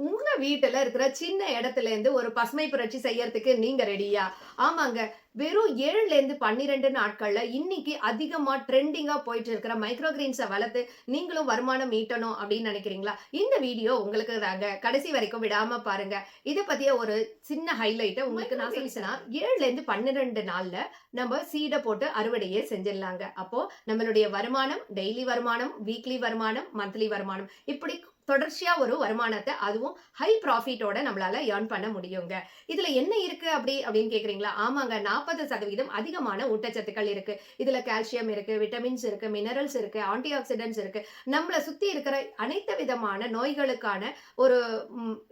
உங்க வீட்டுல இருக்கிற சின்ன இடத்துல இருந்து ஒரு பசுமை புரட்சி செய்யறதுக்கு நீங்க ரெடியா? ஆமாங்க. வெறும் 7ல இருந்து 12 நாட்கள்ல இன்னைக்கு அதிகமா ட்ரெண்டிங்கா போயிட்டு இருக்கிற மைக்ரோ கிரீன்ஸ வளர்த்து நீங்களும் வருமானம் ஈட்டணும் அப்படின்னு நினைக்கிறீங்களா? இந்த வீடியோ உங்களுக்கு தாங்க. கடைசி வரைக்கும் விடாம பாருங்க. இத பத்திய ஒரு சின்ன ஹைலைட்ட உங்களுக்கு நான் சொல்லிட்டேன்னா 7ல இருந்து 12 நாள்ல நம்ம சீட போட்டு அறுவடையே செஞ்சிடலாங்க. அப்போ நம்மளுடைய வருமானம், டெய்லி வருமானம், வீக்லி வருமானம், மந்த்லி வருமானம் இப்படி தொடர்ச்சியா ஒரு வருமானத்த அதுவும் ஹை ப்ராஃபிட்டோட நம்மளால ஏர்ன் பண்ண முடியுங்க. இதுல என்ன இருக்கு அப்படின்னு கேக்குறீங்களா? ஆமாங்க 40% அதிகமான ஊட்டச்சத்துக்கள் இருக்கு. இதுல கால்சியம் இருக்கு, விட்டமின்ஸ் இருக்கு, மினரல்ஸ் இருக்கு, ஆன்டி ஆக்ஸிடென்ட்ஸ் இருக்கு. நம்மள சுத்தி இருக்கிற அனைத்து விதமான நோய்களுக்கான ஒரு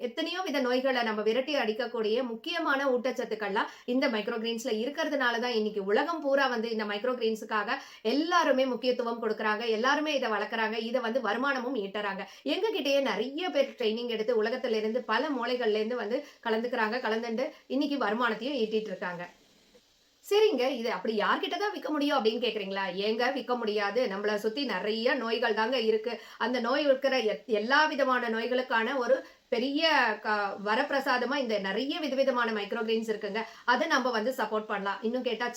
எத்தனையோ வித நோய்கள நம்ம விரட்டி அடிக்கக்கூடிய முக்கியமான ஊட்டச்சத்துக்கள்லாம் இந்த மைக்ரோ கிரீன்ஸ்ல இருக்கிறதுனால தான் இன்னைக்கு உலகம் பூரா வந்து இந்த மைக்ரோ கிரீன்ஸுக்காக எல்லாருமே முக்கியத்துவம் கொடுக்குறாங்க. எல்லாருமே இத வளர்க்குறாங்க. இத வந்து வருமானமும் ஈட்டுறாங்க. எங்க கிட்டயே நெறைய பேர் ட்ரெய்னிங் எடுத்து உலகத்துல இருந்து பல மூலைகள்ல இருந்து வந்து கலந்துண்டு இன்னைக்கு வருமானத்தையும் ஈட்டிட்டு இருக்காங்க. சரிங்க. இது அப்படி யார்கிட்ட தான் விக்க முடியும் அப்படின்னு கேட்கிறீங்களா? ஏங்க விக்க முடியாது. நம்மள சுத்தி நெறைய நோய்கள் தாங்க இருக்கு. அந்த நோய் இருக்கிற எல்லா விதமான நோய்களுக்கான ஒரு பெரிய க வரப்பிரசாதமா இந்த நெறைய விதவிதமான மைக்ரோ கிரீன்ஸ் இருக்குங்க. அத நம்ம வந்து சப்போர்ட் பண்ணலாம். இன்னும் கேட்டா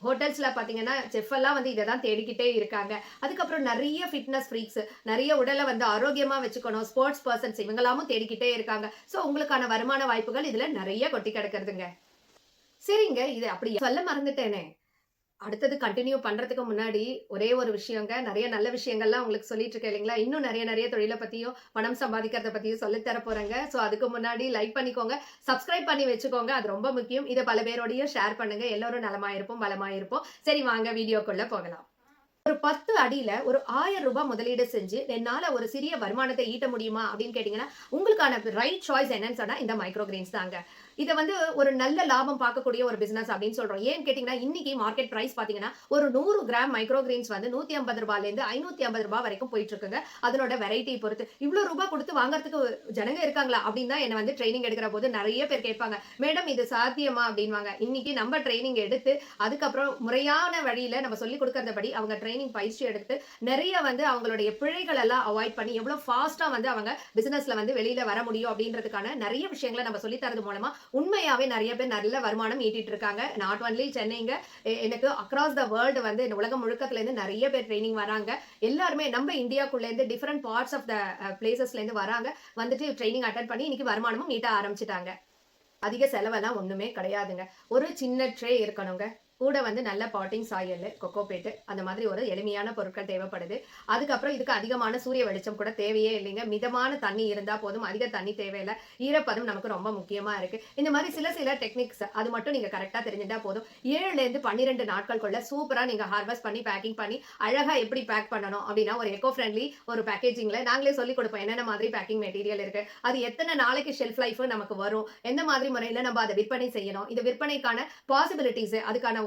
ஹோட்டல்ஸ்ல பார்த்தீங்கன்னா, செஃப் எல்லாம் வந்து இத தான் தேடிக்கிட்டே இருக்காங்க. அதுக்கப்புறம் நெறைய ஃபிட்னஸ் ஃப்ரீக்ஸ், நெறைய உடல வந்து ஆரோக்கியமா வச்சுக்கணும். ஸ்போர்ட்ஸ் பெர்சன்ஸ் இவங்கலாமும் தேடிக்கிட்டே இருக்காங்க. சோ உங்களுக்கான வருமான வாய்ப்புகள் இதுல நெறைய கொட்டி கிடக்குதுங்க. சரிங்க. இது அப்படி சொல்ல மறந்துட்டேனே. அடுத்தது கன்டின்யூ பண்றதுக்கு முன்னாடி ஒரே ஒரு விஷயங்க. நெறைய நல்ல விஷயங்கள்லாம் உங்களுக்கு சொல்லிட்டு இருக்கேன் இல்லைங்களா? இன்னும் நெறைய தொழில பத்தியும், பணம் சம்பாதிக்கிறத பத்தியும் சொல்லி தர போறேங்க. சோ அதுக்கு முன்னாடி லைக் பண்ணிக்கோங்க. சப்ஸ்கிரைப் பண்ணி வச்சுக்கோங்க. அது ரொம்ப முக்கியம். இத பல பேரோடையும் ஷேர் பண்ணுங்க. எல்லாரும் நலமா இருப்போம், பலமா இருப்போம். சரி வாங்க வீடியோக்குள்ள போகலாம். ஒரு 10 அடியில ஒரு ரூ. 1000 முதலீடு செஞ்சு, என்னால ஒரு சிறிய வருமானத்தை ஈட்ட முடியுமா? அப்படின்னு கேட்டீங்கன்னா, உங்களுக்கான ரைட் சாய்ஸ் என்னன்னு சொன்னா இந்த மைக்ரோ கிரெயின்ஸ் தாங்க. இத வந்து ஒரு நல்ல லாபம் பார்க்கக்கூடிய ஒரு பிசினஸ் அப்படின்னு சொல்றோம். ஏன்னு கேட்டீங்கன்னா, இன்னைக்கு மார்க்கெட் பிரைஸ் பார்த்தீங்கன்னா, ஒரு 100 கிராம் மைக்ரோ கிரெயின்ஸ் வந்து ரூ. 150லேருந்து ரூ. 550 வரைக்கும் போயிட்டு இருக்குங்க. அதனோட வெரைட்டி பொறுத்து. இவ்ளோ ரூபா குடுத்து வாங்குறதுக்கு ஜனங்க இருக்காங்களா? அப்படின்னு தான் என்ன வந்து ட்ரெய்னிங் எடுக்கிற போது நெறைய பேர் கேட்பாங்க. மேடம் இது சாத்தியமா? அப்படின்னுவாங்க. இன்னைக்கு நம்ம ட்ரெய்னிங் எடுத்து, அதுக்கப்புறம் முறையான வழியில நம்ம சொல்லிக் குடுக்கறதபடி அவங்க ட்ரெய்னிங் பயிற்சி எடுத்து, நெறைய வந்து அவங்களுடைய பிழைகள் எல்லாம் அவாய்ட் பண்ணி, எவ்வளோ ஃபாஸ்ட்டா வந்து அவங்க பிசினஸ்ல வந்து வெளியில வர முடியும் அப்படின்றதுக்கான நெறைய விஷயங்கள நம்ம சொல்லி தரது மூலமா உண்மையாவே நெறைய பேர் நல்ல வருமானம் ஈட்டிட்டு இருக்காங்க. நாட் ஒன்லி சென்னைங்க. எனக்கு அக்ராஸ் த வேர்ல்டு வந்து இந்த உலகம் முழுக்கத்துல இருந்து நெறைய பேர் ட்ரெய்னிங் வராங்க. எல்லாருமே நம்ம இந்தியாக்குள்ள இருந்து டிஃபரண்ட் பார்ட்ஸ் ஆஃப் த பிளேசஸ்ல இருந்து வராங்க. வந்துட்டு ட்ரெய்னிங் அட்டெண்ட் பண்ணி இன்னைக்கு வருமானமும் ஈட்ட ஆரம்பிச்சுட்டாங்க. அதிக செலவெல்லாம் ஒண்ணுமே கிடையாதுங்க. ஒரு சின்ன ட்ரே இருக்கணுங்க. கூட வந்து நல்ல பாட்டிங் சாயில், கொக்கோபீட் அந்த மாதிரி ஒரு எளிமையான பொருட்கள் தேவைப்படுது. அதுக்கப்புறம் இதுக்கு அதிகமான சூரிய வெளிச்சம் கூட தேவையே இல்லைங்க. மிதமான தண்ணி இருந்தா போதும். அதிக தண்ணி தேவையில்ல. ஈரப்பதம் நமக்கு ரொம்ப முக்கியமா இருக்கு. இந்த மாதிரி சில டெக்னிக்ஸ் அது மட்டும் நீங்க கரெக்ட்டா தெரிஞ்சுட்டா போதும். 7லேருந்து 12 நாட்களுக்குள்ள சூப்பரா நீங்க ஹார்வெஸ்ட் பண்ணி, பேக்கிங் பண்ணி, அழகா எப்படி பேக் பண்ணணும் அப்படின்னா, ஒரு எக்கோ ஃப்ரெண்ட்லி ஒரு பேக்கேஜிங்ல நாங்களே சொல்லிக் குடுப்போம். என்னென்ன மாதிரி பேக்கிங் மெட்டீரியல் இருக்கு. அது எத்தன நாளைக்கு ஷெல்ஃப் லைஃப் நமக்கு வரும். எந்த மாதிரி முறையில நம்ம அத விற்பனை செய்யணும். இது விற்பனைக்கான பாசிபிலிட்டீஸ் அதுக்கான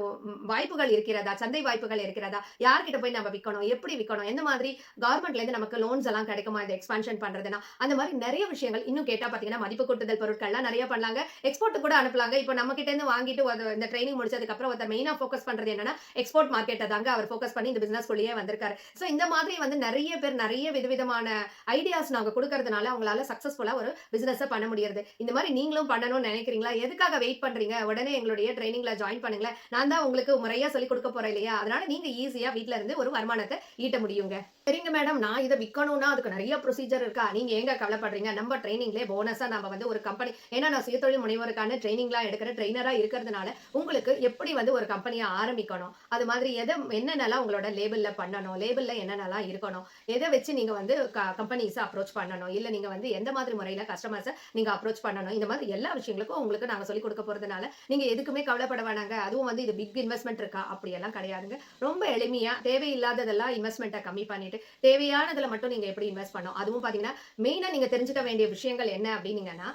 வாய்ப்புகள் இருக்கிறதா? சந்தை வாய்ப்புகள் இருக்கிறதா? யார்கிட்ட போய் நம்ம விக்கணும்? எப்படி விக்கணும்? எந்த மாதிரி கவர்மெண்ட்ல இருந்து நமக்கு லோன்ஸ் எல்லாம் கிடைக்குமா? இத எக்ஸ்பான்ஷன் பண்றதுன்னா, அந்த மாதிரி நெறைய விஷயங்கள் இன்னும் கேட்டா பார்த்தீங்கன்னா, மதிப்பு கூட்டுதல் பொருட்கள்லாம் நெறைய பண்ணலாங்க. எக்ஸ்போர்ட் கூட அனுப்பலாங்க. இப்ப நம்ம கிட்ட இருந்து வாங்கிட்டு இந்த ட்ரெய்னிங் முடிச்சதுக்கு அப்புறம் ஒருத்தர் மெயினா ஃபோக்கஸ் பண்றது என்னன்னா, எக்ஸ்போர்ட் மார்க்கெட்ட தாங்க அவர் ஃபோக்கஸ் பண்ணி இந்த பிசினஸ் குள்ளேயே வந்திருக்காரு. சோ இந்த மாதிரி வந்து நெறைய பேர் நெறைய விதவிதமான ஐடியாஸ் நாங்க குடுக்கறதுனால அவங்களால சக்சஸ்ஃபுல்லா ஒரு பிசினஸ பண்ண முடியறது. இந்த மாதிரி நீங்களும் பண்ணணும்னு நினைக்கிறீங்களா? எதுக்காக வெயிட் பண்றீங்க? உடனே எங்களுடைய ட்ரெய்னிங்ல ஜாயின் பண்ணுங்களேன். நான் தான் உங்களுக்கு முறையா சொல்லிக் கொடுக்க போறேன் இல்லையா? அதனால நீங்க ஈஸியா வீட்ல இருந்து ஒரு வருமானத்த ஈட்ட முடியுங்க. சரிங்க மேடம், நான் இத விக்கணும்னா அதுக்கு நெறைய ப்ரொசீஜர் இருக்கா? நீங்க ஏங்க கவலைப்படுறீங்க? நம்ம ட்ரெய்னிங்லயே போனஸா நாம வந்து ஒரு கம்பெனி ஏன்னா நான் சுயதொழில் முனைவோருக்கான ட்ரெய்னிங்லாம் எடுக்கிற ட்ரெய்னரா இருக்கிறதுனால, உங்களுக்கு எப்படி வந்து ஒரு கம்பெனிய ஆரம்பிக்கணும்? அது மாதிரி என்னென்னலாம் உங்களோட லேபிள்ல பண்ணணும்? லேபிள்ல என்னென்னலாம் இருக்கணும்? எத வச்சு நீங்க வந்து கம்பெனிஸ அப்ரோச் பண்ணணும்? இல்ல நீங்க வந்து எந்த மாதிரி முறையில கஸ்டமர்ஸ நீங்க அப்ரோச் பண்ணணும்? இந்த மாதிரி எல்லா விஷயங்களுக்கும் உங்களுக்கு நாங்க சொல்லிக் கொடுக்க போறதுனால, நீங்க எதுக்குமே கவலைப்பட வேணாங்க. அதுவும் வந்து இது பிக் இன்வெஸ்ட்மென்ட் இருக்கா? அப்படியெல்லாம் கிடையாதுங்க. ரொம்ப எளிமையா தேவையில்லாததெல்லாம் இன்வெஸ்ட்மென்ட்ட கம்மி பண்ணிட்டு, தேவையானதுல மட்டும் நீங்க எப்படி இன்வெஸ்ட் பண்ணணும். அதுவும் பார்த்தீங்கன்னா, மெயினா நீங்க தெரிஞ்சுக்க வேண்டிய விஷயங்கள் என்ன அப்படின்னீங்கன்னா,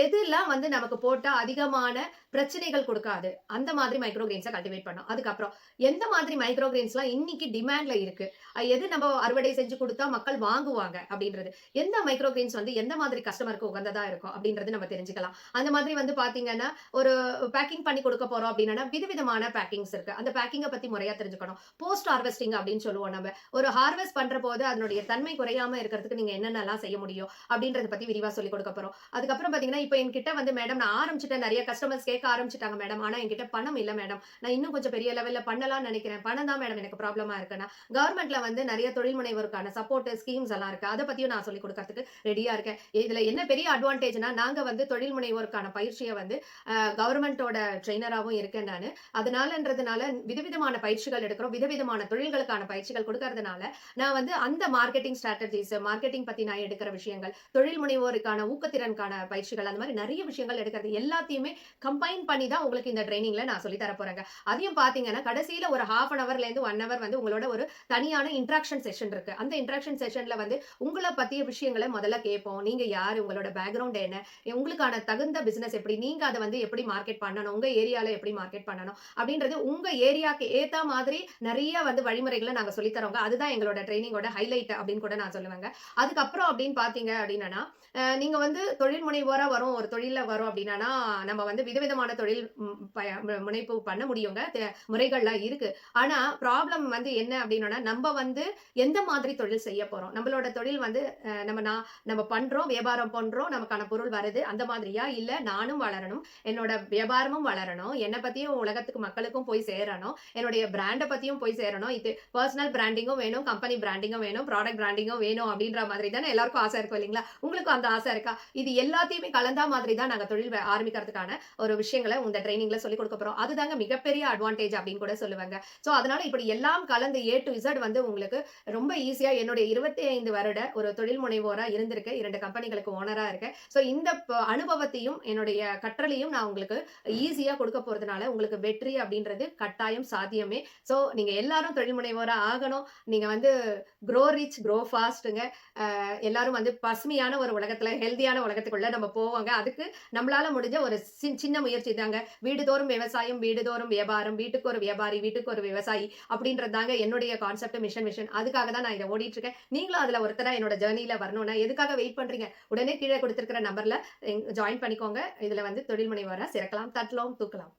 எதெல்லாம் வந்து நமக்கு போட்டா அதிகமான பிரச்சனைகள் கொடுக்காது. அந்த மாதிரி மைக்ரோ கிரெயின்ஸ கல்டிவேட் பண்ணோம். அதுக்கப்புறம் எந்த மாதிரி மைக்ரோ கிரெயின்ஸ்லாம் இன்னைக்கு டிமாண்ட்ல இருக்கு? எது நம்ம அறுவடை செஞ்சு குடுத்தா மக்கள் வாங்குவாங்க அப்படின்றது. எந்த மைக்ரோ கிரெயின்ஸ் வந்து எந்த மாதிரி கஸ்டமருக்கு உகந்ததா இருக்கும் அப்படின்றது நம்ம தெரிஞ்சுக்கலாம். அந்த மாதிரி வந்து பார்த்தீங்கன்னா, ஒரு பேக்கிங் பண்ணி குடுக்க போறோம் அப்படின்னா, விதவிதமான பேக்கிங்ஸ் இருக்கு. அந்த பேக்கிங்க பத்தி முறையா தெரிஞ்சுக்கணும். போஸ்ட் ஹார்வெஸ்டிங் அப்படின்னு சொல்லுவோம் நம்ம. ஒரு ஹார்வெஸ்ட் பண்றபோது அதனுடைய தன்மை குறையாம இருக்கிறதுக்கு நீங்க என்னென்னலாம் செய்ய முடியும் அப்படின்றத பத்தி விரிவா சொல்லிக் கொடுக்க போறோம். அதுக்கப்புறம் பார்த்தீங்கன்னா, இப்ப என்கிட்ட வந்து மேடம் நான் ஆரம்பிச்சுட்டேன். நெறைய கஸ்டமர்ஸ் கேட்க ஆரம்பிச்சுட்டாங்க மேடம். ஆனா என்கிட்ட பணம் இல்ல மேடம். நான் இன்னும் கொஞ்சம் பெரிய லெவல்ல பண்ணலாம்னு நெனைக்கிறேன். பணம் தான் மேடம் எனக்கு ப்ராப்ளமா இருக்குன்னா, கவர்மெண்ட்ல வந்து நெறைய தொழில் முனைவோருக்கான சப்போர்ட் ஸ்கீம்ஸ் எல்லாம் இருக்கு. அத பத்தியும் நான் சொல்லிக் குடுக்கறதுக்கு ரெடியா இருக்கேன். இதுல என்ன பெரிய அட்வான்டேஜ்னா, நாங்க வந்து தொழில் முனைவோருக்கான பயிற்சிய வந்து கவர்மெண்டோட ட்ரெய்னராவும் இருக்கேன் நானு. அதனாலன்றதுனால விதவிதமான பயிற்சிகள் எடுக்கிறோம். விதவிதமான தொழில்களுக்கான பயிற்சிகள் குடுக்கறதுனால, நான் வந்து அந்த மார்க்கெட்டிங் ஸ்ட்ராட்டஜிஸ், மார்க்கெட்டிங் பத்தி நான் எடுக்கிற விஷயங்கள், தொழில் முனைவோருக்கான ஊக்கத்திறனுக்கான பயிற்சிகள், அந்த மாரி நெறைய விஷயங்கள் எடுக்கிறது எல்லாத்தையுமே கம்பைன் பண்ணி தான் உங்களுக்கு இந்த ட்ரெய்னிங்ல நான் சொல்லி தர போறேங்க. அதையும் பார்த்தீங்கன்னா, கடைசியில ஒரு 1/2 அன் ஹவர்லேருந்து 1 ஹவர் வந்து உங்களோட ஒரு தனியான இன்டராக்ஷன் செஷன் இருக்கு. அந்த இன்டராக்ஷன் செஷன்ல வந்து உங்கள பத்திய விஷயங்கள முதல்ல கேட்போம். நீங்க யாரு? உங்களோட பேக்கிரவுண்ட் என்ன? உங்களுக்கான தகுந்த பிசினஸ் எப்படி? நீங்க அத வந்து எப்படி மார்க்கெட் பண்ணணும்? உங்க ஏரியால எப்படி மார்க்கெட் பண்ணணும்? அப்படின்றது உங்க ஏரியாக்கு ஏத்தா மாதிரி நெறைய வந்து வழிமுறைகள நாங்க சொல்லி தரோங்க. அதுதான் எங்களோட ட்ரெய்னிங்கோட ஹைலைட் அப்படின்னு கூட நான் சொல்லுவேங்க. அதுக்கப்புறம் அப்படின்னு பார்த்தீங்க அப்படின்னனா, நீங்க வந்து தொழில் முனைவோரா வரோம், ஒரு தொழில்ல வரோம் அப்படின்னனா, நம்ம வந்து விதவிதமான தொழில் முனைப்பு பண்ண முடியுங்க. முறைகள்லாம் இருக்கு. ஆனா ப்ராப்ளம் வந்து என்ன அப்படின்னோனா, நம்ப வந்து எந்த மாதிரி தொழில் செய்ய போறோம்? நம்மளோட தொழில் வந்து நம்ம பண்றோம், வியாபாரம் பண்றோம், நமக்கான பொருள் வருது. அந்த மாதிரியா? இல்ல நானும் வளரணும், என்னோட வியாபாரமும் வளரணும், என்ன பத்தியும் உலகத்துக்கு மக்களுக்கும் போய் சேரணும், என்னுடைய பிராண்ட பத்தியும் போய் சேரணும். இது பெர்சனல் பிராண்டிங்கும் வேணும், கம்பெனி பிராண்டிங்கும் வேணும், ப்ராடக்ட் பிராண்டிங்கும் வேணும் அப்படின்ற மாதிரி தானே எல்லாருக்கும் ஆசை இருக்கும் இல்லைங்களா? உங்களுக்கும் அந்த ஆசை இருக்கா? இது எல்லாத்தையுமே கலந்தா மாதிரி தான் நாங்க தொழில் ஆரம்பிக்கிறதுக்கான ஒரு விஷயங்கள இந்த ட்ரெய்னிங்ல சொல்லிக் குடுக்க போறோம். அதுதாங்க மிகப்பெரிய அட்வான்டேஜ் அப்படின்னு கூட சொல்லுவேங்க. சோ அதனால இப்படி எல்லாம் கலந்து ஏ டூ இசட் வந்து உங்களுக்கு ரொம்ப ஈஸியா என்னுடைய 25 வருட ஒரு தொழில் முனைவோரா இருந்திருக்கேன். 2 கம்பெனிகளுக்கு ஓனரா இருக்கேன். சோ இந்த அனுபவத்தையும் என்னுடைய கற்றலையும் நான் உங்களுக்கு ஈஸியா கொடுக்க போறதுனால உங்களுக்கு வெற்றி அப்படின்றது கட்டாயம் சாத்தியமே. சோ நீங்க எல்லாரும் தொழில் முனைவோரா ஆகணும். நீங்க வந்து க்ரோ ரிச், க்ரோ ஃபாஸ்ட்ங்க. எல்லாரும் வந்து பசுமையான ஒரு உலகத்துல, ஹெல்தியான உலகத்துக்குள்ள நம்ம போவோங்க. அதுக்கு நம்மளால முடிஞ்ச ஒரு சின்ன முயற்சி தாங்க. வீடுதோறும் விவசாயம், வீடுதோறும் வியாபாரம், வீட்டுக்கு ஒரு வியாபாரி, வீட்டுக்கு ஒரு விவசாயி அப்படின்றது தாங்க என்னுடைய கான்செப்ட், மிஷன். அதுக்காக தான் நான் இத ஓடிட்டு இருக்கேன். நீங்களும் அதுல ஒருத்தரா என்னோட ஜர்னில வரணும்னா எதுக்காக வெயிட் பண்றீங்க? உடனே கீழ குடுத்திருக்கிற நம்பர்ல ஜாயின் பண்ணிக்கோங்க. இதுல வந்து தொழில் முனைவோரா சிறக்கலாம், தட்டலாம், தூக்கலாம்.